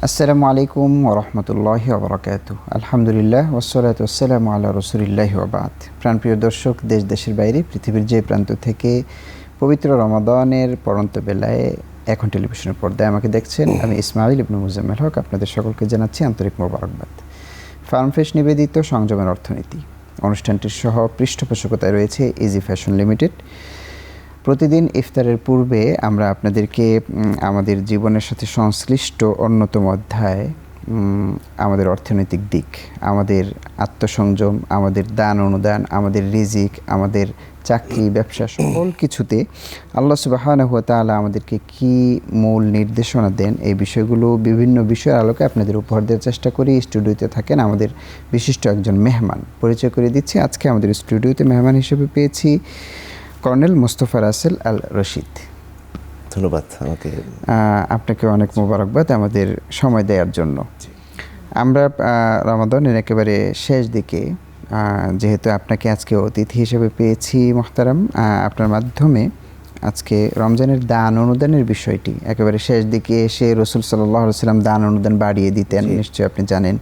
আসসালামু আলাইকুম ওরহমতুল্লাহি ওবরাকাতুহু। আলহামদুলিল্লাহ ওয়াসসালাতু ওয়াসসালামু আলা রাসূলিল্লাহি ওয়া বাদ। প্রাণপ্রিয় দর্শক, দেশ দেশের বাইরে পৃথিবীর যে প্রান্ত থেকে পবিত্র রমাদানের পড়ন্ত বেলায় এখন টেলিভিশনের পর্দায় আমাকে দেখছেন, আমি ইসমাইল ইবনে মুজাম্মেল হক আপনাদের সকলকে জানাচ্ছি আন্তরিক মোবারকবাদ। ফার্মফ্রেশ নিবেদিত সংযমের অর্থনীতি অনুষ্ঠানটির সহ পৃষ্ঠপোষকতায় রয়েছে ইজি ফ্যাশন লিমিটেড। প্রতিদিন ইফতারের পূর্বে আমরা আপনাদেরকে আমাদের জীবনের সাথে সংশ্লিষ্ট অন্যতম অধ্যায়, আমাদের অর্থনৈতিক দিক, আমাদের আত্মসংযম, আমাদের দান অনুদান, আমাদের রিজিক, আমাদের চাকরি ব্যবসা সকল কিছুতে আল্লাহ সুবহানাহু ওয়া তাআলা আমাদেরকে কি মূল নির্দেশনা দেন, এই বিষয়গুলো বিভিন্ন বিষয়ের আলোকে আপনাদের উপহার দেওয়ার চেষ্টা করি। স্টুডিওতে থাকেন আমাদের বিশিষ্ট একজন মেহমান, পরিচয় করে দিচ্ছি। আজকে আমাদের স্টুডিওতে মেহমান হিসেবে পেয়েছি কর্নেল মোস্তফা রাসেল আল রশিদ। ধন্যবাদ, আপনাকে অনেক মোবারকবাদ আমাদের সময় দেওয়ার জন্য। আমরা রমাদানের একেবারে শেষ দিকে, যেহেতু আপনাকে আজকে অতিথি হিসেবে পেয়েছি মোহতারাম, আপনার মাধ্যমে আজকে রমজানের দান অনুদানের বিষয়টি একেবারে শেষ দিকে এসে রসুল সাল্লাল্লাহু আলাইহি ওয়াসাল্লাম দান অনুদান বাড়িয়ে দিতেন, নিশ্চয়ই আপনি জানেন।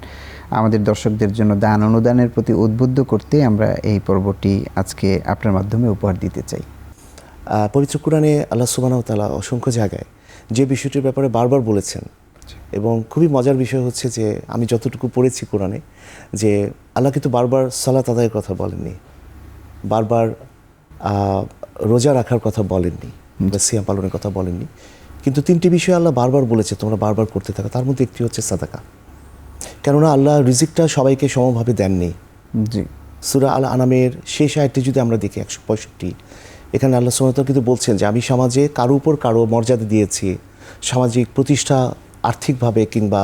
আমাদের দর্শকদের জন্য দান অনুদানের প্রতি উদ্বুদ্ধ করতে আমরা এই পর্বটি আজকে আপনার মাধ্যমে উপহার দিতে চাই। পবিত্র কোরআনে আল্লাহ সুবহানাহু ওয়া তাআলা অসংখ্য জায়গায় যে বিষয়টির ব্যাপারে বারবার বলেছেন, এবং খুবই মজার বিষয় হচ্ছে যে আমি যতটুকু পড়েছি কোরআনে, যে আল্লাহ কিন্তু বারবার সালাত আদায়ের কথা বলেননি, বারবার রোজা রাখার কথা বলেননি, বা সিয়াম পালনের কথা বলেননি, কিন্তু তিনটি বিষয় আল্লাহ বারবার বলেছে তোমরা বারবার করতে থাকো। তার মধ্যে একটি হচ্ছে সাদাকা। কেননা আল্লাহ রিজিকটা সবাইকে সমভাবে দেননি। জি, সূরা আল আনামের শেষ আয়াতটি যদি আমরা দেখি 165, এখানে আল্লাহ সুবহানাহু ওয়া তাআলা কিন্তু বলছেন যে আমি সমাজে কারো উপর কারো মর্যাদা দিয়েছি। সামাজিক প্রতিষ্ঠা আর্থিকভাবে কিংবা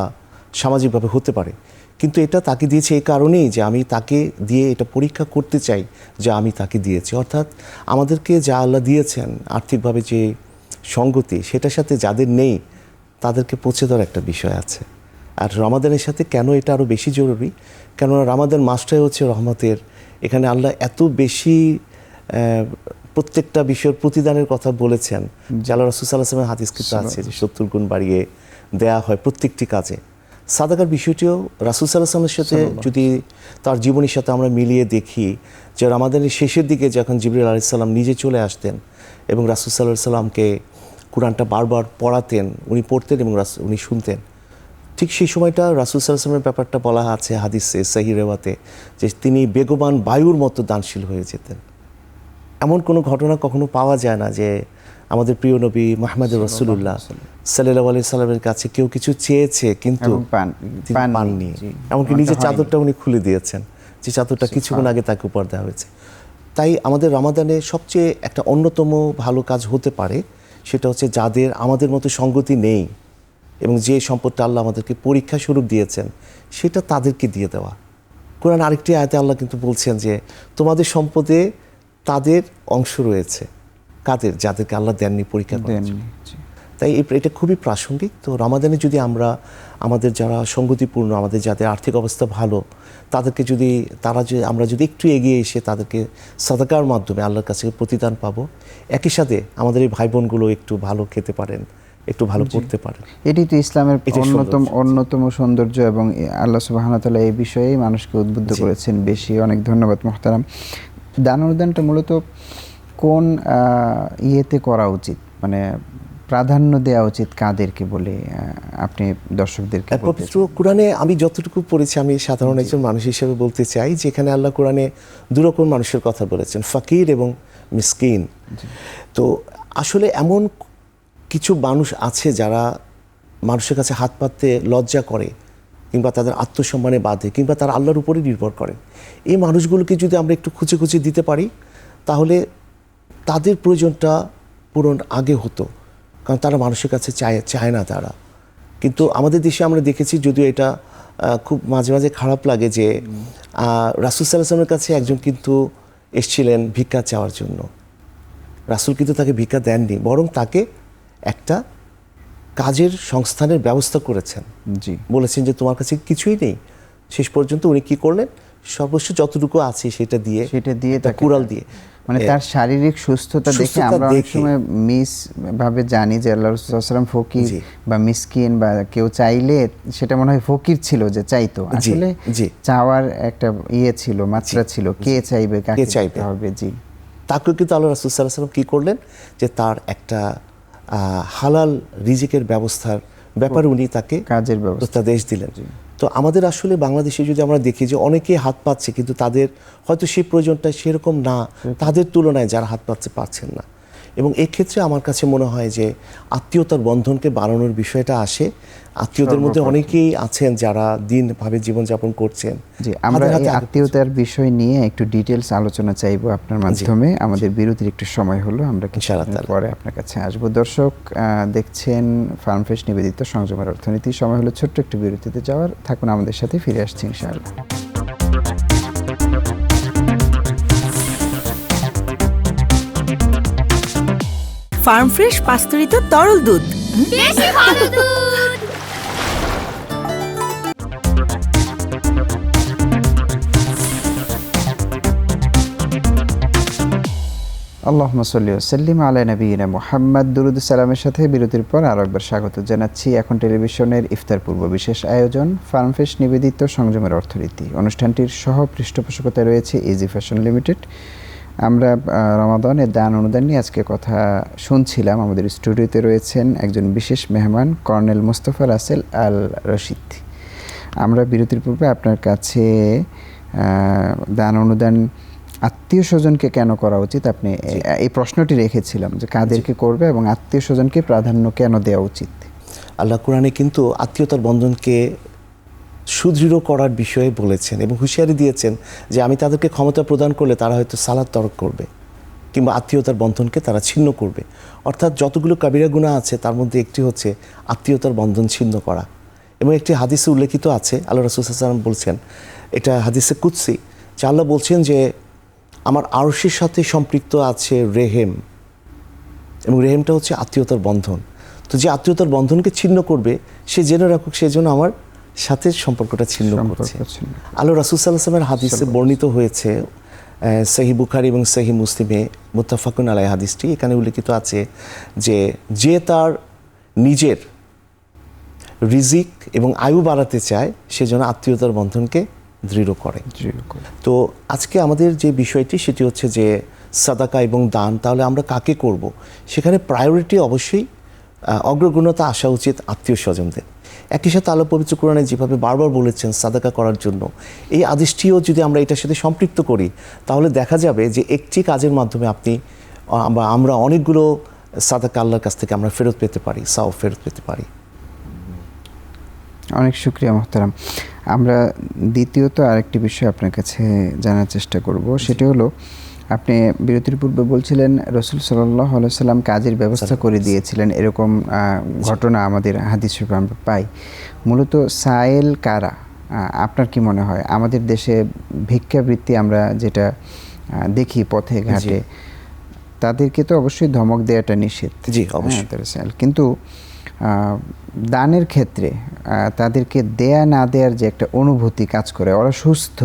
সামাজিকভাবে হতে পারে, কিন্তু এটা তাকে দিয়েছি এই কারণেই যে আমি তাকে দিয়ে এটা পরীক্ষা করতে চাই যে আমি তাকে দিয়েছি। অর্থাৎ আমাদেরকে যা আল্লাহ দিয়েছেন আর্থিকভাবে যে সঙ্গতি, সেটার সাথে যাদের নেই তাদেরকে পৌঁছে দেওয়ার একটা বিষয় আছে। আর রমাদানের সাথে কেন এটা আরও বেশি জরুরি, কেননা রমাদান মাসটাই হচ্ছে রহমতের। এখানে আল্লাহ এত বেশি প্রত্যেকটা বিষয়ের প্রতিদানের কথা বলেছেন যে আল্লাহ রাসূল সাল্লাল্লাহু আলাইহি ওয়াসাল্লামের হাদিস কিন্তু আছে যে 70 গুণ বাড়িয়ে দেয়া হয় প্রত্যেকটি কাজে। সাদাকার বিষয়টিও রাসূল সাল্লাল্লাহু আলাইহি ওয়াসাল্লামের সাথে যদি তার জীবনীর সাথে আমরা মিলিয়ে দেখি, যে রমাদানের শেষের দিকে যখন জিবরিল আলাইহিস সালাম নিজে চলে আসতেন এবং রাসূল সাল্লাল্লাহু আলাইহি ওয়াসাল্লামকে কোরআনটা বারবার পড়াতেন, উনি পড়তেন এবং উনি শুনতেন, ঠিক সেই সময়টা রাসূল সাল্লাল্লাহু আলাইহি ওয়াসাল্লামের ব্যাপারটা বলা আছে হাদিসে সহিহ রিওয়ায়াতে, যে তিনি বেগবান বায়ুর মতো দানশীল হয়ে যেতেন। এমন কোনো ঘটনা কখনো পাওয়া যায় না যে আমাদের প্রিয় নবী মুহাম্মদুর রাসূলুল্লাহ সাল্লাল্লাহু আলাইহি সাল্লামের কাছে কেউ কিছু চেয়েছে কিন্তু পাননি। এমনকি নিজের চাদরটা উনি খুলে দিয়েছেন, যে চাদরটা কিছুক্ষণ আগে তাকে উপহার দেওয়া হয়েছে। তাই আমাদের রমাদানে সবচেয়ে একটা অন্যতম ভালো কাজ হতে পারে, সেটা হচ্ছে যাদের আমাদের মতো সঙ্গতি নেই এবং যে সম্পদটা আল্লাহ আমাদেরকে পরীক্ষা স্বরূপ দিয়েছেন সেটা তাদেরকে দিয়ে দেওয়া। কোরআন আরেকটি আয়াতে আল্লাহ কিন্তু বলছেন যে তোমাদের সম্পদে তাদের অংশ রয়েছে, কাদের? যাদেরকে আল্লাহ দেননি পরীক্ষা করার জন্য। তাই এটা খুবই প্রাসঙ্গিক। তো রমাদানে যদি আমরা আমাদের যারা সঙ্গতিপূর্ণ, আমাদের যাদের আর্থিক অবস্থা ভালো, তাদেরকে যদি আমরা যদি একটু এগিয়ে এসে তাদেরকে সাদাকার মাধ্যমে আল্লাহর কাছে প্রতিদান পাবো, একই সাথে আমাদের এই ভাই বোনগুলো একটু ভালো খেতে পারেন, একটু ভালো পড়তে পারেন। এটি তো ইসলামের অন্যতম সৌন্দর্য, এবং আল্লাহ সুবহানাহু ওয়া তাআলা এই বিষয়েই মানুষকে উদ্বুদ্ধ করেছেন বেশি। অনেক ধন্যবাদ মোহতারাম। দান অনুদানটা মূলত কোন ইয়েতে করা উচিত, মানে প্রাধান্য দেওয়া উচিত কাদেরকে বলে আপনি দর্শকদেরকে? পবিত্র কোরআনে আমি যতটুকু পড়েছি, আমি সাধারণ একজন মানুষ হিসেবে বলতে চাই যে এখানে আল্লাহ কোরআনে দুরকম মানুষের কথা বলেছেন, ফাকির এবং মিসকিন। তো আসলে এমন কিছু মানুষ আছে যারা মানুষের কাছে হাত পাততে লজ্জা করে, কিংবা তাদের আত্মসম্মানে বাঁধে, কিংবা তারা আল্লাহর উপরে নির্ভর করেন। এই মানুষগুলোকে যদি আমরা একটু খুঁজে খুঁজে দিতে পারি, তাহলে তাদের প্রয়োজনটা পূরণ আগে হতো, কারণ তারা মানুষের কাছে চায় না তারা। কিন্তু আমাদের দেশে আমরা দেখেছি, যদিও এটা খুব মাঝে মাঝে খারাপ লাগে, যে রাসূল সাল্লাল্লাহু আলাইহি ওয়াসাল্লামের কাছে একজন কিন্তু এসেছিলেন ভিক্ষা চাওয়ার জন্য। রাসূল কিন্তু তাকে ভিক্ষা দেননি, বরং তাকে একটা কাজের সংস্থানের ব্যবস্থা করেছেন। বলেছেন যে তোমার কাছে কিছুই নেই। শেষ পর্যন্ত উনি কি করলেন? সর্বস্ব যতটুকু আছে সেটা দিয়ে কুড়াল দিয়ে মানে তার শারীরিক সুস্থতা দেখে আমরা অনেক সময় মিস ভাবে জানি যে আল্লাহ রাসূল সাল্লাল্লাহু আলাইহি ওয়াসাল্লাম ফকির বা মিসকিন বা কেউ চাইলে সেটা মনে হয় ফকির ছিল যে চাইতো, আসলে চাওয়ার একটা ছিল, মাত্রা ছিল, কে চাইবে কাকে চাইতে হবে। জি, তাকে কিন্তু আল্লাহ রাসূল সাল্লাল্লাহু আলাইহি ওয়াসাল্লাম কি করলেন যে তার একটা হালাল রিজিকের ব্যবস্থার ব্যাপারে উনি তাকে কাজের ব্যবস্থা দেশ দিলেন। তো আমাদের আসলে বাংলাদেশে যদি আমরা দেখি যে অনেকেই হাত পাচ্ছে, কিন্তু তাদের হয়তো সেই প্রয়োজনটা সেরকম না, তাদের তুলনায় যারা হাত পাচ্ছে পাচ্ছেন না। এবং এই ক্ষেত্রে আমার কাছে মনে হয় যে আত্মীয়তার বন্ধনকে বাড়ানোর বিষয়টা আসে। আত্মীয়দের মধ্যে অনেকেই আছেন যারা দিনভাবে জীবনযাপন করছেন। জি, আমরা এই আত্মীয়তার বিষয় নিয়ে একটু ডিটেলস আলোচনা চাইবো আপনার মাধ্যমে। আমাদের বিরতির একটু সময় হলো, আমরা পরে আপনার কাছে আসবো। দর্শক দেখছেন ফার্মফ্রেশ নিবেদিত সংযমের অর্থনীতি। সময় হলো ছোট্ট একটু বিরতিতে যাওয়ার, থাকুন আমাদের সাথে, ফিরে আসছি ইনশাআল্লাহ। ফার্মফ্রেশ পাস্তুরিত তরল দুধ, বেশি ভালো দুধ। আল্লাহুম্মা সাল্লি ওয়া সাল্লিম আলা নবিয়িনা মুহাম্মদ। দুরূদ সালামের সাথে বিরতির পর আরও একবার স্বাগত জানাচ্ছি। এখন টেলিভিশনের ইফতার পূর্ব বিশেষ আয়োজন ফার্মফ্রেশ নিবেদিত সংযমের অর্থনীতি। অনুষ্ঠানটির সহ পৃষ্ঠপোষকতায় রয়েছে ইজি ফ্যাশন লিমিটেড। আমরা রমাদানের দান অনুদান নিয়ে আজকে কথা শুনছিলাম। আমাদের স্টুডিওতে রয়েছেন একজন বিশেষ মেহমান, কর্নেল মোস্তফা রাসেল আল রশিদ। আমরা বিরতির পূর্বে আপনার কাছে দান অনুদান আত্মীয় স্বজনকে কেন করা উচিত, আপনি এই প্রশ্নটি রেখেছিলাম যে কাদেরকে করবে এবং আত্মীয় স্বজনকে প্রাধান্য কেন দেওয়া উচিত। আল্লাহ কোরআনে কিন্তু আত্মীয়তার বন্ধনকে সুদৃঢ় করার বিষয়ে বলেছেন এবং হুঁশিয়ারি দিয়েছেন যে আমি তাদেরকে ক্ষমতা প্রদান করলে তারা হয়তো সালাত তরক করবে কিংবা আত্মীয়তার বন্ধনকে তারা ছিন্ন করবে। অর্থাৎ যতগুলো কাবিরা গুনাহ আছে তার মধ্যে একটি হচ্ছে আত্মীয়তার বন্ধন ছিন্ন করা। এবং একটি হাদিসে উল্লেখিত আছে, আল্লাহ রাসূল সাল্লাল্লাহু আলাইহি ওয়াসাল্লাম বলছেন, এটা হাদিসে কুদসি, যে আল্লাহ বলছেন যে আমার আরশের সাথে সম্পৃক্ত আছে রেহেম, এবং রেহেমটা হচ্ছে আত্মীয়তার বন্ধন। তো যে আত্মীয়তার বন্ধনকে ছিন্ন করবে সে জেনে রাখুক সেজন্য আমার সাথে সম্পর্কটা ছিন্ন করছে। আল্লাহ রাসূল সাল্লাল্লাহু আলাইহি ওয়াসাল্লামের হাদিসে বর্ণিত হয়েছে, সহিহ বুখারী এবং সহিহ মুসলিমে মুত্তাফাকুন আলাইহি হাদিসটি। এখানে উল্লেখিত আছে যে তার নিজের রিজিক এবং আয়ু বাড়াতে চায় সেজন্য আত্মীয়তার বন্ধনকে দৃঢ় করে। তো আজকে আমাদের যে বিষয়টি সেটি হচ্ছে যে সাদাকা এবং দান, তাহলে আমরা কাকে করব? সেখানে প্রায়োরিটি অবশ্যই অগ্রগণ্যতা আসা উচিত আত্মীয় স্বজনদের। একই সাথে আল্লাহ পবিত্র কোরআনে যেভাবে বারবার বলেছেন সাদাকা করার জন্য, এই আদেশটিও যদি আমরা এটার সাথে সম্পৃক্ত করি তাহলে দেখা যাবে যে একটি কাজের মাধ্যমে আমরা অনেকগুলো সাদাকা আল্লাহর কাছ থেকে আমরা ফেরত পেতে পারি, সওয়াব ফেরত পেতে পারি। অনেক শুকরিয়া মোহতারাম। আমরা দ্বিতীয়ত আরেকটি বিষয় আপনার কাছে জানার চেষ্টা করব, সেটি হলো আপনি বিরতির পূর্বে বলছিলেন রাসূল সাল্লাল্লাহু আলাইহি ওয়াসাল্লাম কাজের ব্যবস্থা করে দিয়েছিলেন, এরকম ঘটনা আমাদের হাদিস শরীফে আমরা পাই। মূলত সায়েল কারা, আপনার কি মনে হয়? আমাদের দেশে ভিক্ষাবৃত্তি আমরা যেটা দেখি পথে ঘাটে, তাদেরকে তো অবশ্যই ধমক দেওয়াটা নিষেধ, জি অবশ্যই, কিন্তু দানের ক্ষেত্রে তাদেরকে দেয়া না দেওয়ার যে একটা অনুভূতি কাজ করে, ওরা সুস্থ,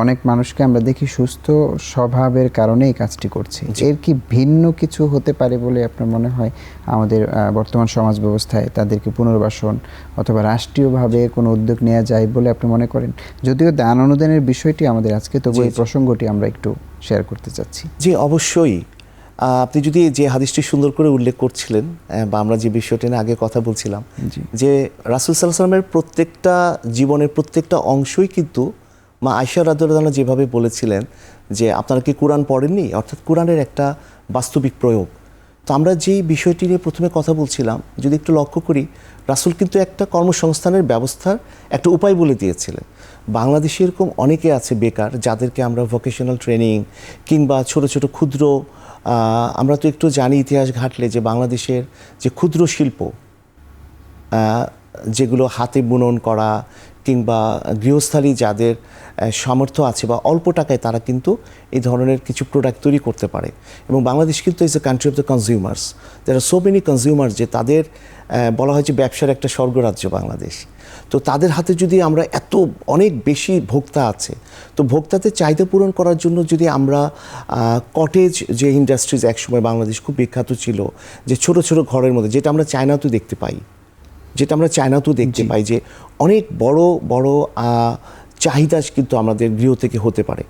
অনেক মানুষকে আমরা দেখি সুস্থ স্বভাবের কারণে এই কাজটি করছে, এর কি ভিন্ন কিছু হতে পারে বলে আপনার মনে হয়? আমাদের বর্তমান সমাজ ব্যবস্থায় তাদেরকে পুনর্বাসন অথবা রাষ্ট্রীয়ভাবে কোনো উদ্যোগ নেওয়া যায় বলে আপনি মনে করেন? যদিও দান অনুদানের বিষয়টি আমাদের আজকে, তবু এই প্রসঙ্গটি আমরা একটু শেয়ার করতে চাচ্ছি। জি অবশ্যই। আপনি যদি যে হাদিসটি সুন্দর করে উল্লেখ করছিলেন বা আমরা যে বিষয়টি নিয়ে আগে কথা বলছিলাম, যে রাসূল সাল্লাল্লাহু আলাইহি ওয়াসাল্লামের প্রত্যেকটা জীবনের প্রত্যেকটা অংশই কিন্তু মা আয়েশা রাদিয়াল্লাহু আনহা যেভাবে বলেছিলেন যে আপনারা কি কোরআন পড়েননি, অর্থাৎ কোরআনের একটা বাস্তবিক প্রয়োগ। তো আমরা যেই বিষয়টি নিয়ে প্রথমে কথা বলছিলাম, যদি একটু লক্ষ্য করি, রাসূল কিন্তু একটা কর্মসংস্থানের ব্যবস্থার একটা উপায় বলে দিয়েছিলেন। বাংলাদেশে এরকম অনেকে আছে বেকার, যাদেরকে আমরা ভোকেশনাল ট্রেনিং কিংবা ছোট ছোট ক্ষুদ্র, আমরা তো একটু জানি ইতিহাস ঘাটলে যে বাংলাদেশের যে ক্ষুদ্র শিল্প, যেগুলো হাতে বুনন করা কিংবা গৃহস্থালী যাদের সামর্থ্য আছে বা অল্প টাকায় তারা কিন্তু এই ধরনের কিছু প্রোডাক্ট তৈরি করতে পারে। এবং বাংলাদেশ কিন্তু is a country of the consumers, there are so many consumer, যে তাদের বলা হয় যে ব্যবসার একটা স্বর্গরাজ্য বাংলাদেশ। তো তাদের হাতে যদি আমরা অনেক বেশি ভোক্তা আছে, তো ভোক্তাদের চাহিদা পূরণ করার জন্য যদি আমরা কটেজ যে ইন্ডাস্ট্রিজ একসময় বাংলাদেশ খুব বিখ্যাত ছিল, যে ছোট ছোট ঘরের মধ্যে, যেটা আমরা চায়নাতেও দেখতে পাই, যে অনেক বড় বড় চাহিদা কিন্তু আমাদের গৃহ থেকে হতে পারে।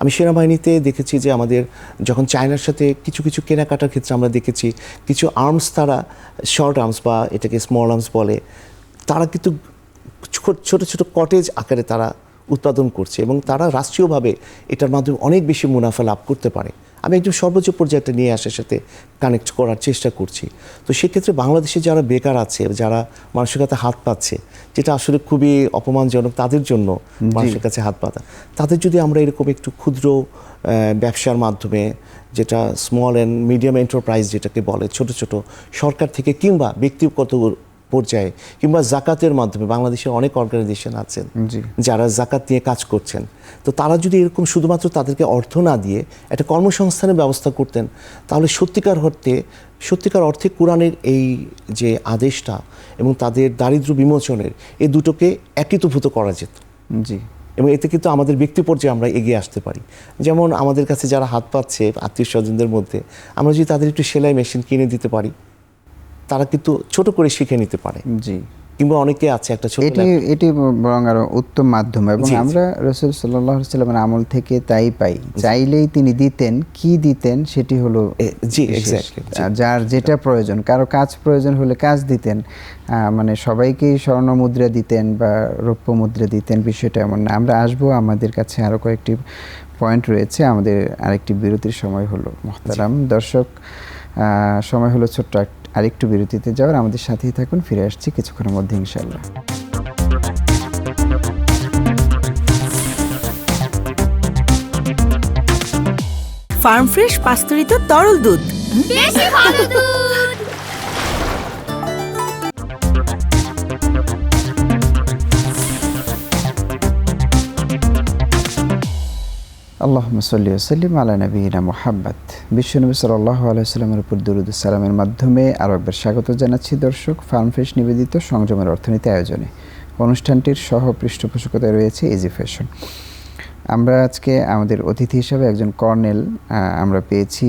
আমি সেনাবাহিনীতে দেখেছি যে আমাদের যখন চায়নার সাথে কিছু কিছু কেনাকাটার ক্ষেত্রে আমরা দেখেছি কিছু আর্মস, তারা শর্ট আর্মস বা এটাকে স্মল আর্মস বলে, তারা কিন্তু ছোট ছোট কটেজ আকারে তারা উৎপাদন করছে এবং তারা রাষ্ট্রীয়ভাবে এটার মাধ্যমে অনেক বেশি মুনাফা লাভ করতে পারে। আমি একদম সর্বোচ্চ পর্যায়টা নিয়ে আসার সাথে কানেক্ট করার চেষ্টা করছি। তো সেক্ষেত্রে বাংলাদেশে যারা বেকার আছে, যারা মানুষের কাছে হাত পাচ্ছে, যেটা আসলে খুবই অপমানজনক তাদের জন্য, মানুষের কাছে হাত পাতা, তাদের যদি আমরা এরকম একটু ক্ষুদ্র ব্যবসার মাধ্যমে, যেটা স্মল অ্যান্ড মিডিয়াম এন্টারপ্রাইজ যেটাকে বলে, ছোট ছোট সরকার থেকে কিংবা ব্যক্তিগত পর্যায়ে কিংবা জাকাতের মাধ্যমে, বাংলাদেশের অনেক অর্গানাইজেশন আছেন যারা জাকাত নিয়ে কাজ করছেন, তো তারা যদি এরকম শুধুমাত্র তাদেরকে অর্থ না দিয়ে একটা কর্মসংস্থানের ব্যবস্থা করতেন, তাহলে সত্যিকার অর্থে কোরআনের এই যে আদেশটা এবং তাদের দারিদ্র্য বিমোচনের, এই দুটোকে একীভূত করা যেত। এবং এতে কিন্তু আমাদের ব্যক্তি পর্যায়ে আমরা এগিয়ে আসতে পারি। যেমন আমাদের কাছে যারা হাত পাচ্ছে আত্মীয় স্বজনদের মধ্যে, আমরা যদি তাদের একটু সেলাই মেশিন কিনে দিতে পারি, তারা কিন্তু ছোট করে শিখে নিতে পারে। কিংবা অনেকে আছে একটা ছোট, এটি বরং আরো উত্তম মাধ্যম। এবং আমরা রাসূল সাল্লাল্লাহু আলাইহি ওয়াসাল্লামের আমল থেকে তাই পাই, চাইলেই তিনি দিতেন, কি দিতেন সেটি হলো যার যেটা প্রয়োজন। কারো কাজ প্রয়োজন হলে কাজ দিতেন, মানে সবাইকেই স্বর্ণ মুদ্রা দিতেন বা রৌপ্য মুদ্রা দিতেন, বিষয়টা এমন না। আমরা আসবো, আমাদের কাছে আরো কয়েকটি পয়েন্ট রয়েছে। আমাদের আরেকটি বিরতির সময় হলো মুহতারাম দর্শক, সময় হলো ছোট্ট আরেকটু বিরতিতে যাওয়ার। আমাদের সাথেই থাকুন, ফিরে আসছি কিছুক্ষণের মধ্যে ইনশাআল্লাহ। ফার্ম ফ্রেশ পাস্তুরিত তরল দুধ, বেশি ভালো দুধ। আল্লাহুম্মা সাল্লি ওয়া সাল্লিম আলা নবিয়িনা মুহাম্মদ। বিশ্বনবী সাল্লাল্লাহু আলাইহি ওয়াসাল্লামের উপর দরুদ ও সালামের মাধ্যমে আরও একবার স্বাগত জানাচ্ছি দর্শক ফার্ম ফ্রেশ নিবেদিত সংযমের অর্থনীতি আয়োজনে। অনুষ্ঠানটির সহ পৃষ্ঠপোষকতায় রয়েছে ইজি ফ্যাশন। আমরা আজকে আমাদের অতিথি হিসাবে একজন কর্নেল আমরা পেয়েছি,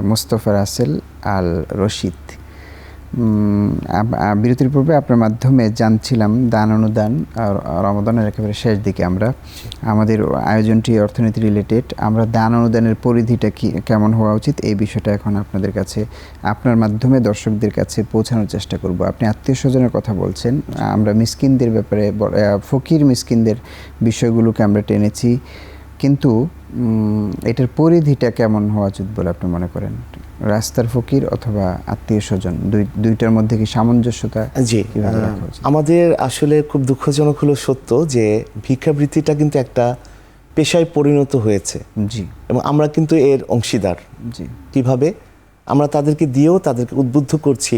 মোস্তফা রাসেল আল রশিদ। বিরতির পূর্বে আপনার মাধ্যমে জানছিলাম দান অনুদান, রমাদানের একেবারে শেষ দিকে আমরা আমাদের আয়োজনটি অর্থনীতি রিলেটেড। আমরা দান অনুদানের পরিধিটা কেমন হওয়া উচিত, এই বিষয়টা এখন আপনাদের কাছে, আপনার মাধ্যমে দর্শকদের কাছে পৌঁছানোর চেষ্টা করব। আপনি আত্মীয় স্বজনের কথা বলছেন, আমরা মিসকিনদের ব্যাপারে, ফকির মিসকিনদের বিষয়গুলোকে আমরা টেনেছি, কিন্তু এটার পরিধিটা কেমন হওয়া উচিত বলে আপনি মনে করেন? রাস্তার ফকির অথবা আত্মীয় স্বজন, দুইটার মধ্যে কি সামঞ্জস্যতা? জি, আমাদের আসলে খুব দুঃখজনক হলো সত্য যে ভিক্ষাবৃত্তিটা কিন্তু একটা পেশায় পরিণত হয়েছে। জি, এবং আমরা কিন্তু এর অংশীদার। জি, কিভাবে আমরা তাদেরকে দিয়েও তাদেরকে উদ্বুদ্ধ করছি,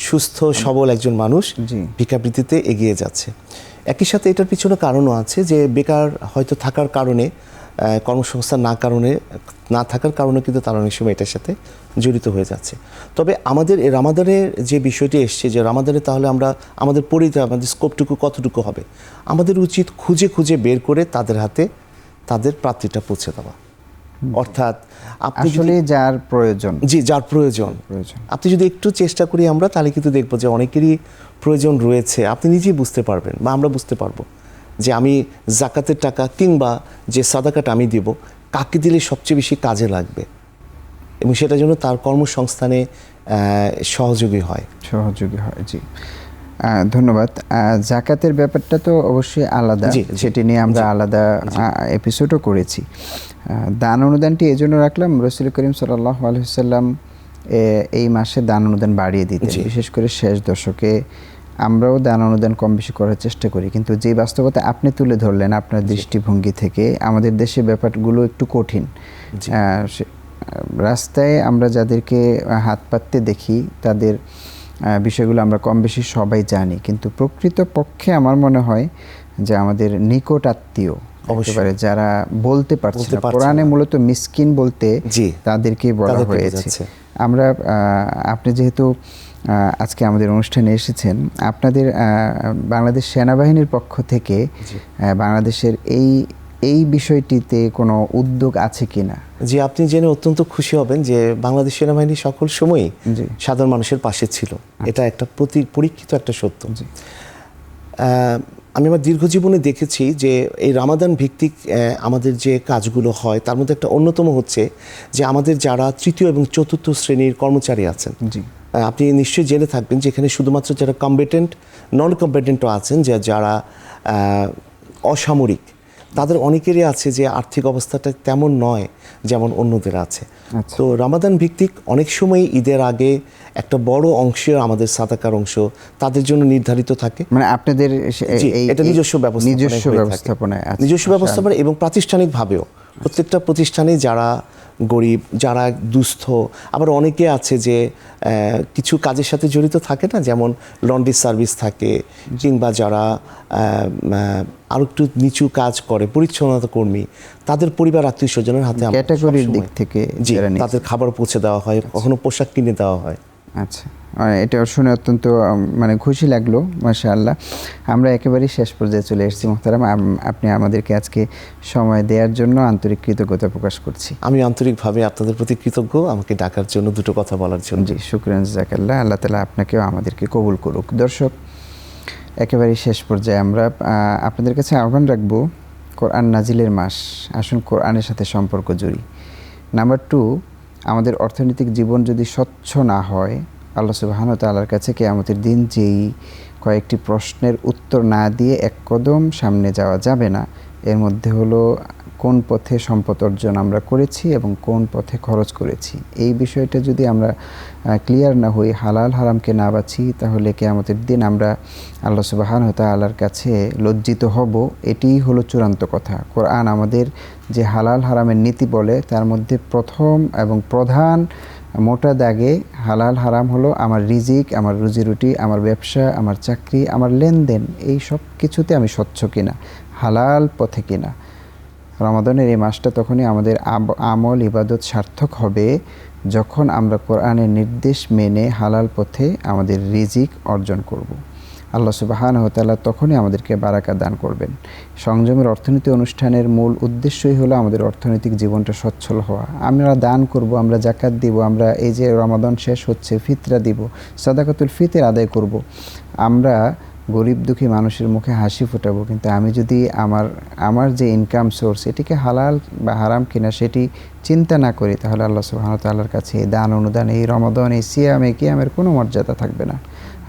সুস্থ সবল একজন মানুষ ভিক্ষাবৃত্তিতে এগিয়ে যাচ্ছে। একই সাথে এটার পিছনে কারণও আছে যে বেকার হয়তো থাকার কারণে, কর্মসংস্থান না থাকার কারণে কিন্তু তারা অনেক সময় এটার সাথে জড়িত হয়ে যাচ্ছে। তবে আমাদের এই রামাদানের যে বিষয়টি এসছে, যে রামাদানে তাহলে আমরা আমাদের পরিধি, আমাদের স্কোপটুকু কতটুকু হবে, আমাদের উচিত খুঁজে খুঁজে বের করে তাদের হাতে তাদের প্রাপ্তিটা পৌঁছে দেওয়া। অর্থাৎ আপনি আসলে যার প্রয়োজন, যার প্রয়োজন, আপনি যদি একটু চেষ্টা করি আমরা, তাহলে কিন্তু দেখবো যে অনেকেরই প্রয়োজন রয়েছে। আপনি নিজেই বুঝতে পারবেন বা আমরা বুঝতে পারবো যে আমি জাকাতের টাকা কিংবা যে সাদাকাটা আমি দিব, কাকে দিলে সবচেয়ে বেশি কাজে লাগবে এবং সেটার জন্য তার কর্মসংস্থানে সহযোগী হয়। জি, ধন্যবাদ। জাকাতের ব্যাপারটা তো অবশ্যই আলাদা, সেটি নিয়ে আমরা আলাদা এপিসোডও করেছি। দান অনুদানটি এই জন্য রাখলাম, রাসূল করিম সাল্লাল্লাহু আলাইহি ওয়াসাল্লাম এই মাসে দান অনুদান বাড়িয়ে দিতেন, বিশেষ করে শেষ দশকে। আমরাও দান অনুদান কম বেশি করার চেষ্টা করি, কিন্তু যে বাস্তবতা আপনি তুলে ধরলেন আপনার দৃষ্টিভঙ্গি থেকে, আমাদের দেশে ব্যাপারগুলো একটু কঠিন। রাস্তায় আমরা যাদেরকে হাত পাততে দেখি তাদের বিষয়গুলো আমরা কম বেশি সবাই জানি, কিন্তু প্রকৃত পক্ষে আমার মনে হয় যে আমাদের নিকট আত্মীয় অবশ্যই। একেবারে যারা বলতে পারছে বলতে না, পারছে কোরআনে না। মূলত মিসকিন বলতে জি, তাদেরকেই বলা তাদেরকে হয়েছে। বোঝাচ্ছে। আমরা আপনি যেহেতু আজকে আমাদের অনুষ্ঠানে এসেছেন, আপনাদের বাংলাদেশ সেনাবাহিনীর পক্ষ থেকে বাংলাদেশের এই বিষয়টিতে কোনো উদ্যোগ আছে কিনা? যে আপনি জেনে অত্যন্ত খুশি হবেন যে বাংলাদেশ সেনাবাহিনী সকল সময়ই জি। সাধারণ মানুষের পাশে ছিল। এটা একটা পরীক্ষিত একটা সত্য। আমি আমার দীর্ঘ জীবনে দেখেছি যে এই রামাদান ভিত্তিক আমাদের যে কাজগুলো হয় তার মধ্যে একটা অন্যতম হচ্ছে যে আমাদের যারা তৃতীয় এবং চতুর্থ শ্রেণীর কর্মচারী আছেন, জি। আপনি নিশ্চয়ই জেনে থাকবেন যে এখানে শুধুমাত্র যারা কম্বেটেন্ট, নন কম্বেটেন্টও আছেন, যে যারা অসামরিক, তাদের অনেকেরই আছে যে আর্থিক অবস্থাটা তেমন নয় যেমন অন্যদের আছে। তো রামাদান ভিত্তিক অনেক সময় ঈদের আগে একটা বড় অংশ আমাদের সাদাকার অংশ তাদের জন্য নির্ধারিত থাকে। মানে আপনাদের এটা নিজস্ব ব্যবস্থাপনায় আছে। নিজস্ব ব্যবস্থাপনা এবং প্রাতিষ্ঠানিকভাবেও প্রত্যেকটা প্রতিষ্ঠানে যারা গরিব, যারা দুস্থ, আবার অনেকে আছে যে কিছু কাজের সাথে জড়িত থাকে না, যেমন লন্ড্রি সার্ভিস থাকে, কিংবা যারা আরো একটু নিচু কাজ করে, পরিচ্ছন্নতা কর্মী, তাদের পরিবার আত্মীয় স্বজনের হাতে ক্যাটাগরির দিক থেকে তাদের খাবার পৌঁছে দেওয়া হয়, কখনো পোশাক কিনে দেওয়া হয়। আচ্ছা, এটা শুনে অত্যন্ত মানে খুশি লাগলো, মাশাআল্লাহ। আমরা একেবারেই শেষ পর্যায়ে চলে এসেছি মোহতারাম। আপনি আমাদেরকে আজকে সময় দেওয়ার জন্য আন্তরিক কৃতজ্ঞতা প্রকাশ করছি। আমি আন্তরিকভাবে আপনাদের প্রতি কৃতজ্ঞ আমাকে ডাকার জন্য, দুটো কথা বলার জন্য। জি, শুকরান জাযাকাল্লাহ। আল্লাহ তাআলা আপনাকেও আমাদেরকে কবুল করুক। দর্শক, একেবারেই শেষ পর্যায়ে আমরা আপনাদের কাছে আহ্বান রাখবো, কোরআন নাজিলের মাস, আসুন কোরআনের সাথে সম্পর্ক জুড়ি। নাম্বার 2, আমাদের অর্থনৈতিক জীবন যদি স্বচ্ছ না হয়, আল্লাহ সুবহানাহু ওয়া তাআলার কাছে কিয়ামতের দিন যেই কয়েকটি প্রশ্নের উত্তর না দিয়ে এক কদম সামনে যাওয়া যাবে না। এর মধ্যে হলো কোন পথে সম্পদ অর্জন আমরা করেছি এবং কোন পথে খরচ করেছি। এই বিষয়টা যদি আমরা ক্লিয়ার না হই, হালাল হারামকে না বাছি, তাহলে কিয়ামতের দিন আমরা আল্লাহ সুবহানাহু ওয়া তাআলার কাছে লজ্জিত হব। এটিই হলো চূড়ান্ত কথা। কোরআন আমাদের যে হালাল হারামের নীতি বলে, তার মধ্যে প্রথম এবং প্রধান মোটা দাগে হালাল হারাম হলো আমার রিজিক, আমার রুজিরুটি, আমার ব্যবসা, আমার চাকরি, আমার লেনদেন, এই সব কিছুতে আমি স্বচ্ছ কিনা, হালাল পথে কিনা। রমাদানের এই মাসটা তখনই আমাদের আমল ইবাদত সার্থক হবে যখন আমরা কোরআনের নির্দেশ মেনে হালাল পথে আমাদের রিজিক অর্জন করব। আল্লাহ সুবহানাহু ওয়া তাআলা তখনই আমাদেরকে বারাকা দান করবেন। সংযমের অর্থনীতি অনুষ্ঠানের মূল উদ্দেশ্যই হলো আমাদের অর্থনৈতিক জীবনটা সচ্ছল হওয়া। আমরা দান করব, আমরা জাকাত দিব, আমরা এই যে রমাদান শেষ হচ্ছে ফিতরা দিব, সাদাকাতুল ফিতর আদায় করব, আমরা গরিব দুঃখী মানুষের মুখে হাসি ফোটাবো। কিন্তু আমি যদি আমার যে ইনকাম সোর্স এটিকে হালাল বা হারাম কিনা সেটি চিন্তা না করি, তাহলে আল্লাহ সুবহানাহু ওয়া তাআলার কাছে এই দান অনুদান, এই রমাদান, এই সিয়ামে কিয়ামের কোনো মর্যাদা থাকবে না।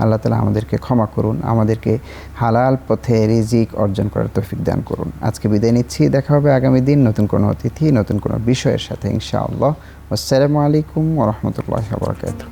আল্লাহ তাআলা আমাদেরকে ক্ষমা করুন, আমাদেরকে হালাল পথে রিজিক অর্জন করার তৌফিক দান করুন। আজকে বিদায় নিচ্ছি, দেখা হবে আগামী দিন নতুন কোনো অতিথি, নতুন কোনো বিষয়ের সাথে ইনশাআল্লাহ। আসসালামু আলাইকুম ওয়া রাহমাতুল্লাহি ওয়া বারাকাতুহু।